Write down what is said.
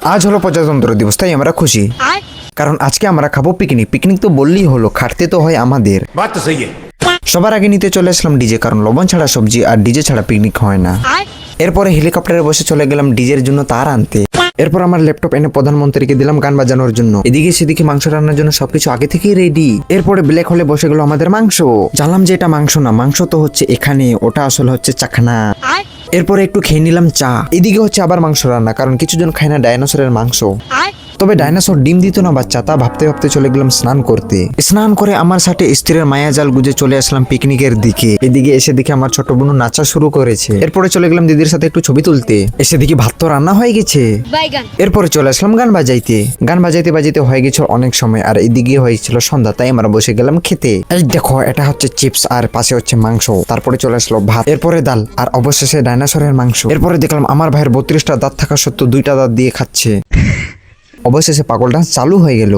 আজ হলো প্রজাতন্ত্র দিবস, তাই আমরা খুশি, কারণ আজকে আমরা খাবো পিকনিক। পিকনিক তো বললেই হলো, খাটতে তো হয় আমাদের। बात तो सही है। সবার আগে নিতে চলে আসলাম ডিজে, কারণ লবণ ছাড়া সবজি আর ডিজে ছাড়া পিকনিক হয় না। এরপরে হেলিকপ্টারে বসে চলে গেলাম ডিজের জন্য তার আনতে। এরপর আমার ল্যাপটপ এনে প্রধানমন্ত্রীকে দিলাম গান বাজানোর জন্য। এদিকে সেদিকে মাংস রান্নার জন্য সবকিছু আগে থেকেই রেডি। এরপরে ব্ল্যাক হলে বসে গেল আমাদের মাংস। জানলাম যে এটা মাংস না, মাংস তো হচ্ছে এখানে, ওটা আসলে হচ্ছে চাখনা। এরপরে একটু খেয়ে নিলাম চা। এদিকে হচ্ছে আবার মাংস রান্না, কারণ কিছুজন খায় না ডাইনোসরের মাংস। তবে ডাইনোসর ডিম দিত না বাচ্চা, তা ভাবতে ভাবতে চলে গেলাম স্নান করতে। স্নান করে আমার সাথে স্ত্রীর মায়াজাল গুজে চলে আসলাম পিকনিকের দিকে। এদিকে এসে দেখি আমার ছোট বোন নাচা শুরু করেছে। এরপরে চলে গেলাম দিদির সাথে একটু ছবি তুলতে। এসে দেখি ভাত তো রান্না হয়ে গেছে। এরপরে চলে আসলাম গান বাজাইতে। গান বাজাইতে বাজাইতে হয়ে গেছিল অনেক সময়, আর এদিকে হয়েছিল সন্ধ্যা, তাই আমরা বসে গেলাম খেতে। এই দেখো, এটা হচ্ছে চিপস আর পাশে হচ্ছে মাংস। তারপরে চলে আসলো ভাত, এরপরে ডাল, আর অবশেষে ডাইনোসরের মাংস। এরপরে দেখলাম আমার ভাইয়ের 32টা দাঁত থাকা সত্ত্বেও 2টা দাঁত দিয়ে খাচ্ছে। অবশেষে পাগল ডান্স চালু হয়ে গেল।